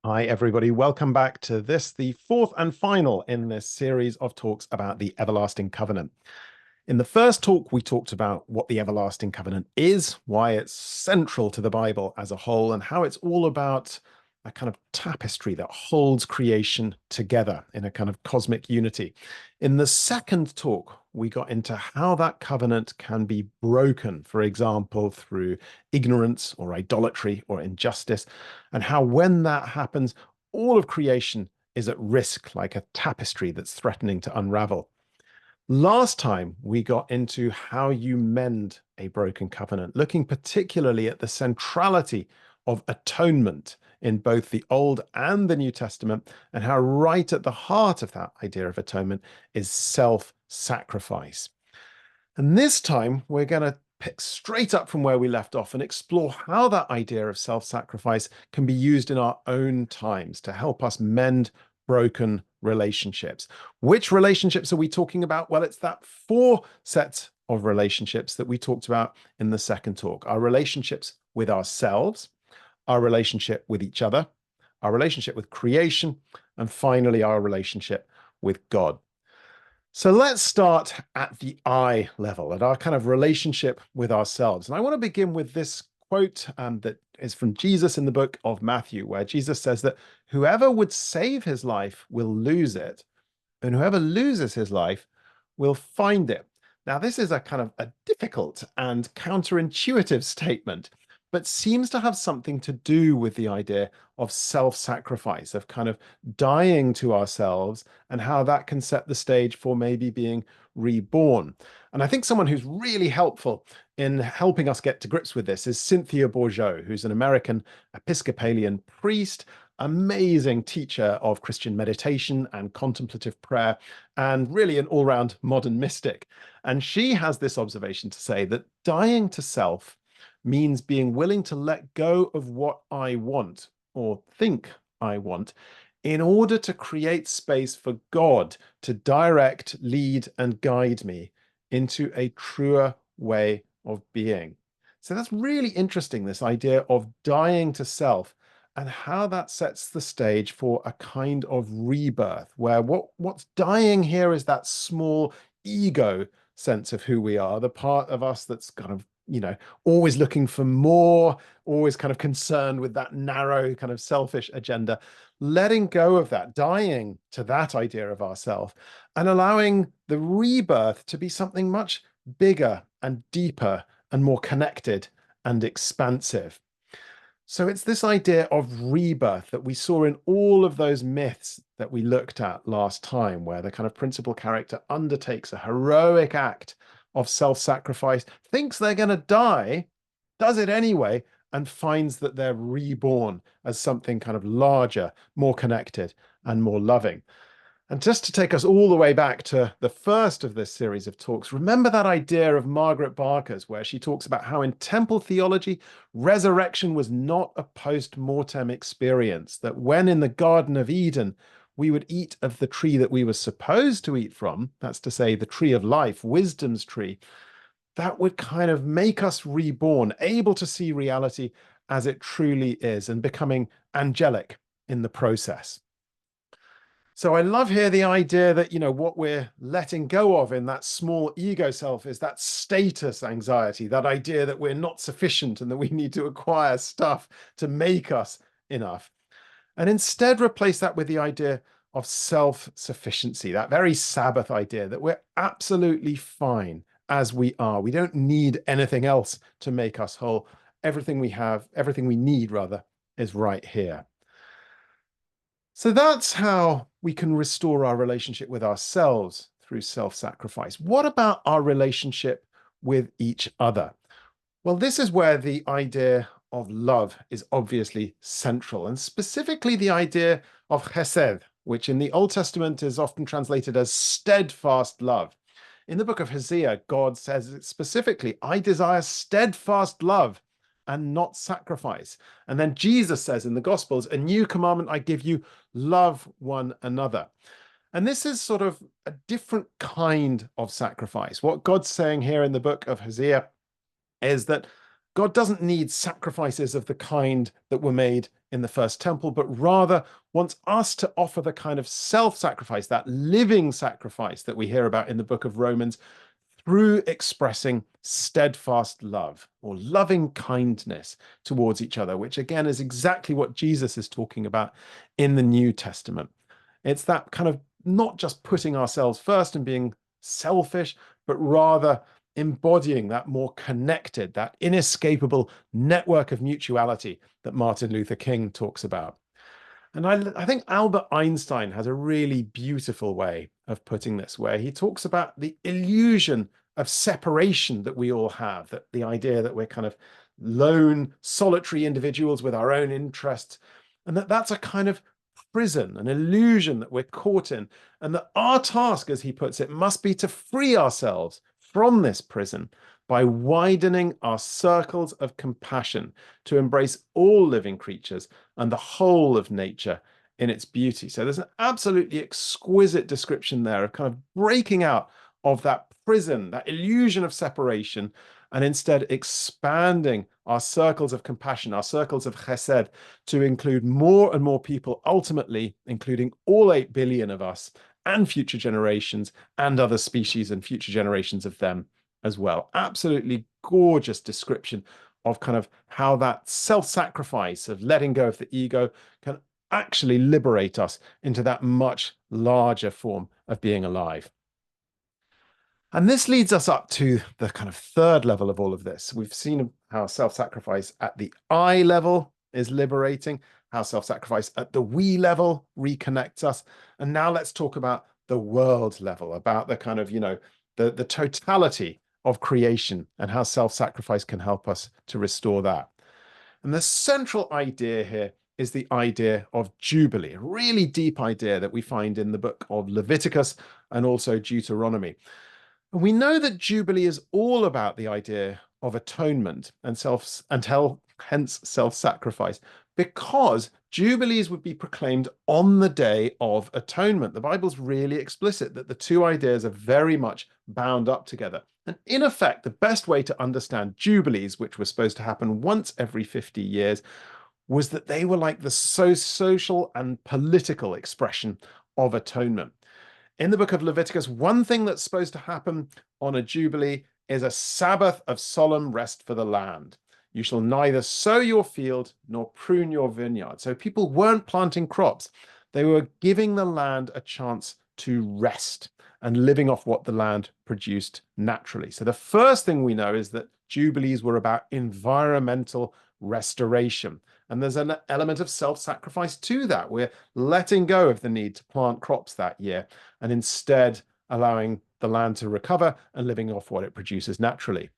Hi, everybody. Welcome back to this, the fourth and final in this series of talks about the everlasting covenant. In the first talk, we talked about what the everlasting covenant is, why it's central to the Bible as a whole, and how it's all about a kind of tapestry that holds creation together in a kind of cosmic unity. In the second talk, we got into how that covenant can be broken, for example, through ignorance or idolatry or injustice, and how when that happens, all of creation is at risk, like a tapestry that's threatening to unravel. Last time, we got into how you mend a broken covenant, looking particularly at the centrality of atonement in both the Old and the New Testament, and how right at the heart of that idea of atonement is self-sacrifice. And this time, we're going to pick straight up from where we left off and explore how that idea of self-sacrifice can be used in our own times to help us mend broken relationships. Which relationships are we talking about? Well, it's that four sets of relationships that we talked about in the second talk. Our relationships with ourselves, our relationship with each other, our relationship with creation, and finally, our relationship with God. So let's start at the I level, at our kind of relationship with ourselves. And I want to begin with this quote that is from Jesus in the book of Matthew, where Jesus says that whoever would save his life will lose it, and whoever loses his life will find it. Now, this is a kind of a difficult and counterintuitive statement, but seems to have something to do with the idea of self-sacrifice, of kind of dying to ourselves, and how that can set the stage for maybe being reborn. And I think someone who's really helpful in helping us get to grips with this is Cynthia Bourgeault, who's an American Episcopalian priest, amazing teacher of Christian meditation and contemplative prayer, and really an all-round modern mystic. And she has this observation to say that dying to self means being willing to let go of what I want or think I want in order to create space for God to direct, lead, and guide me into a truer way of being. So that's really interesting, this idea of dying to self and how that sets the stage for a kind of rebirth, where what's dying here is that small ego sense of who we are, the part of us that's kind of, always looking for more, always kind of concerned with that narrow, kind of selfish agenda, letting go of that, dying to that idea of ourself, and allowing the rebirth to be something much bigger and deeper and more connected and expansive. So it's this idea of rebirth that we saw in all of those myths that we looked at last time, where the kind of principal character undertakes a heroic act of self-sacrifice, thinks they're going to die, does it anyway, and finds that they're reborn as something kind of larger, more connected, and more loving. And just to take us all the way back to the first of this series of talks, remember that idea of Margaret Barker's, where she talks about how in temple theology, resurrection was not a post-mortem experience, that when in the Garden of Eden, we would eat of the tree that we were supposed to eat from, that's to say, the tree of life, wisdom's tree, that would kind of make us reborn, able to see reality as it truly is, and becoming angelic in the process. So I love here the idea that, what we're letting go of in that small ego self is that status anxiety, that idea that we're not sufficient and that we need to acquire stuff to make us enough. And instead replace that with the idea of self-sufficiency, that very Sabbath idea that we're absolutely fine as we are. We don't need anything else to make us whole. Everything we have, everything we need rather, is right here. So that's how we can restore our relationship with ourselves through self-sacrifice. What about our relationship with each other? Well, this is where the idea of love is obviously central, and specifically the idea of chesed, which in the Old Testament is often translated as steadfast love. In the book of Hosea, God says specifically, I desire steadfast love and not sacrifice. And then Jesus says in the Gospels, a new commandment I give you, love one another. And this is sort of a different kind of sacrifice. What God's saying here in the book of Hosea is that God doesn't need sacrifices of the kind that were made in the first temple, but rather wants us to offer the kind of self-sacrifice, that living sacrifice that we hear about in the book of Romans, through expressing steadfast love or loving kindness towards each other, which again is exactly what Jesus is talking about in the New Testament. It's that kind of not just putting ourselves first and being selfish, but rather embodying that more connected, that inescapable network of mutuality that Martin Luther King talks about. And I think Albert Einstein has a really beautiful way of putting this, where he talks about the illusion of separation that we all have, that the idea that we're kind of lone, solitary individuals with our own interests, and that's a kind of prison, an illusion that we're caught in, and that our task, as he puts it, must be to free ourselves from this prison by widening our circles of compassion to embrace all living creatures and the whole of nature in its beauty. So there's an absolutely exquisite description there of kind of breaking out of that prison, that illusion of separation, and instead expanding our circles of compassion, our circles of chesed, to include more and more people, ultimately including all 8 billion of us and future generations and other species and future generations of them as well. Absolutely gorgeous description of kind of how that self-sacrifice of letting go of the ego can actually liberate us into that much larger form of being alive. And this leads us up to the kind of third level of all of this. We've seen how self-sacrifice at the I level is liberating, how self-sacrifice at the we level reconnects us. And now let's talk about the world level, about the kind of, the totality of creation and how self-sacrifice can help us to restore that. And the central idea here is the idea of Jubilee, a really deep idea that we find in the book of Leviticus and also Deuteronomy. And we know that Jubilee is all about the idea of atonement and hence self-sacrifice, because Jubilees would be proclaimed on the Day of Atonement. The Bible's really explicit that the two ideas are very much bound up together. And in effect, the best way to understand Jubilees, which were supposed to happen once every 50 years, was that they were like the social and political expression of atonement. In the book of Leviticus, one thing that's supposed to happen on a Jubilee is a Sabbath of solemn rest for the land. You shall neither sow your field nor prune your vineyard. So people weren't planting crops. They were giving the land a chance to rest and living off what the land produced naturally. So the first thing we know is that Jubilees were about environmental restoration. And there's an element of self-sacrifice to that. We're letting go of the need to plant crops that year and instead allowing the land to recover and living off what it produces naturally.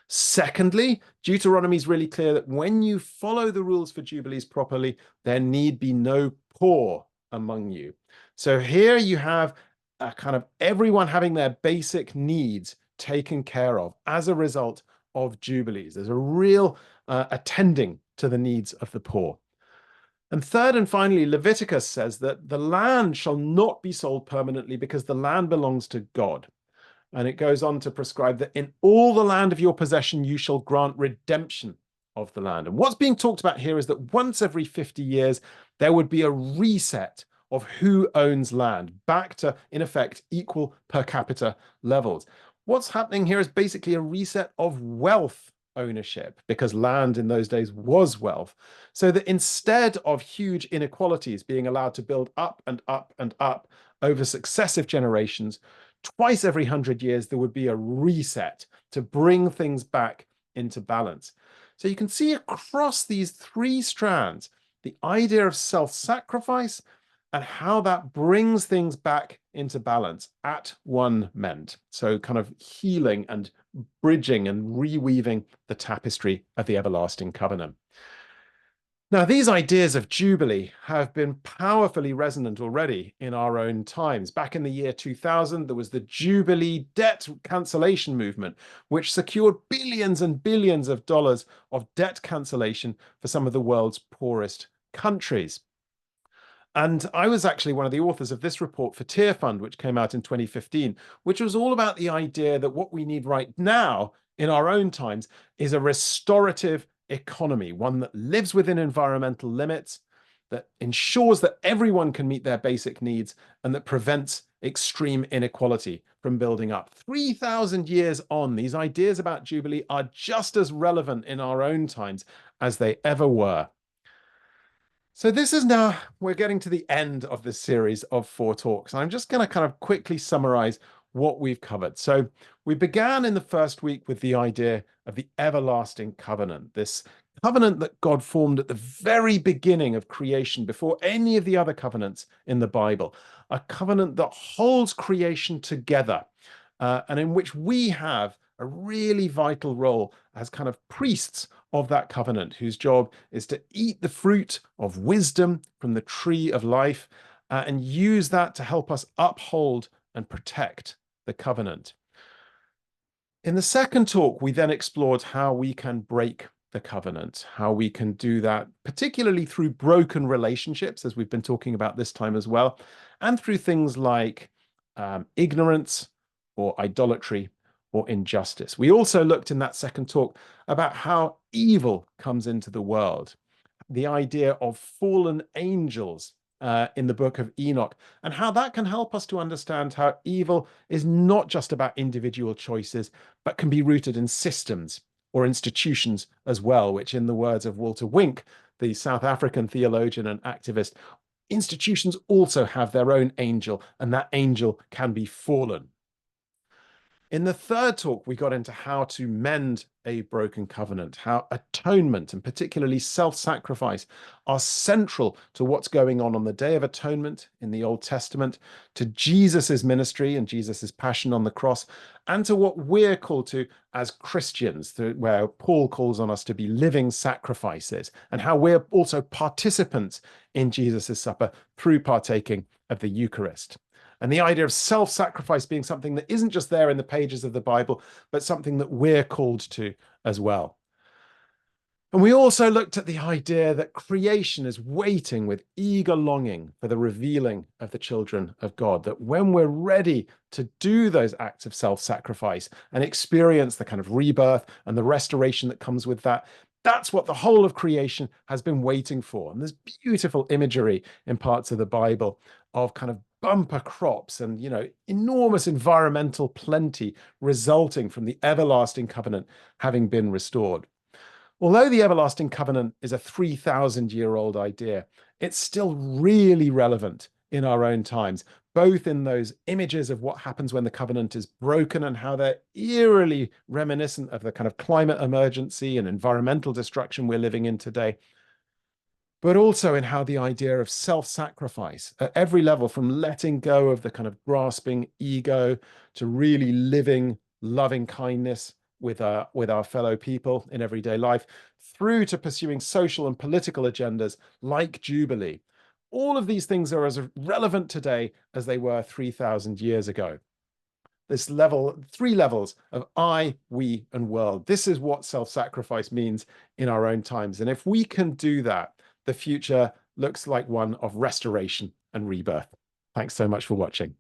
Secondly, Deuteronomy is really clear that when you follow the rules for Jubilees properly, there need be no poor among you. So here you have a kind of everyone having their basic needs taken care of as a result of Jubilees. There's a real attending to the needs of the poor. And third and finally, Leviticus says that the land shall not be sold permanently because the land belongs to God. And it goes on to prescribe that in all the land of your possession, you shall grant redemption of the land. And what's being talked about here is that once every 50 years, there would be a reset of who owns land back to, in effect, equal per capita levels. What's happening here is basically a reset of wealth ownership, because land in those days was wealth, so that instead of huge inequalities being allowed to build up and up and up over successive generations, twice every 100 years, there would be a reset to bring things back into balance. So you can see across these three strands, the idea of self-sacrifice and how that brings things back into balance at one ment. So kind of healing and bridging and reweaving the tapestry of the everlasting covenant. Now, these ideas of Jubilee have been powerfully resonant already in our own times. Back in the year 2000, there was the Jubilee debt cancellation movement, which secured billions and billions of dollars of debt cancellation for some of the world's poorest countries. And I was actually one of the authors of this report for Tear Fund, which came out in 2015, which was all about the idea that what we need right now in our own times is a restorative economy, one that lives within environmental limits, that ensures that everyone can meet their basic needs, and that prevents extreme inequality from building up. 3,000 years on, these ideas about Jubilee are just as relevant in our own times as they ever were. So this is now, we're getting to the end of this series of 4 talks. I'm just going to kind of quickly summarize what we've covered. So we began in the first week with the idea of the everlasting covenant, this covenant that God formed at the very beginning of creation, before any of the other covenants in the Bible, a covenant that holds creation together, and in which we have a really vital role as kind of priests of that covenant, whose job is to eat the fruit of wisdom from the tree of life, and use that to help us uphold and protect the covenant. In the second talk, we then explored how we can break the covenant, how we can do that, particularly through broken relationships, as we've been talking about this time as well, and through things like ignorance or idolatry or injustice. We also looked in that second talk about how evil comes into the world, the idea of fallen angels in the book of Enoch, and how that can help us to understand how evil is not just about individual choices, but can be rooted in systems or institutions as well, which, in the words of Walter Wink, the South African theologian and activist, institutions also have their own angel, and that angel can be fallen. In the third talk, we got into how to mend a broken covenant, how atonement and particularly self-sacrifice are central to what's going on the Day of Atonement in the Old Testament, to Jesus's ministry and Jesus's passion on the cross, and to what we're called to as Christians, where Paul calls on us to be living sacrifices, and how we're also participants in Jesus's supper through partaking of the Eucharist. And the idea of self-sacrifice being something that isn't just there in the pages of the Bible, but something that we're called to as well. And we also looked at the idea that creation is waiting with eager longing for the revealing of the children of God, that when we're ready to do those acts of self-sacrifice and experience the kind of rebirth and the restoration that comes with that, that's what the whole of creation has been waiting for. And there's beautiful imagery in parts of the Bible of kind of bumper crops and, enormous environmental plenty resulting from the everlasting covenant having been restored. Although the everlasting covenant is a 3,000-year-old idea, it's still really relevant in our own times, both in those images of what happens when the covenant is broken and how they're eerily reminiscent of the kind of climate emergency and environmental destruction we're living in today, but also in how the idea of self-sacrifice at every level, from letting go of the kind of grasping ego to really living loving kindness with our fellow people in everyday life, through to pursuing social and political agendas like Jubilee. All of these things are as relevant today as they were 3,000 years ago. This level, 3 levels of I, we, and world. This is what self-sacrifice means in our own times. And if we can do that, the future looks like one of restoration and rebirth. Thanks so much for watching.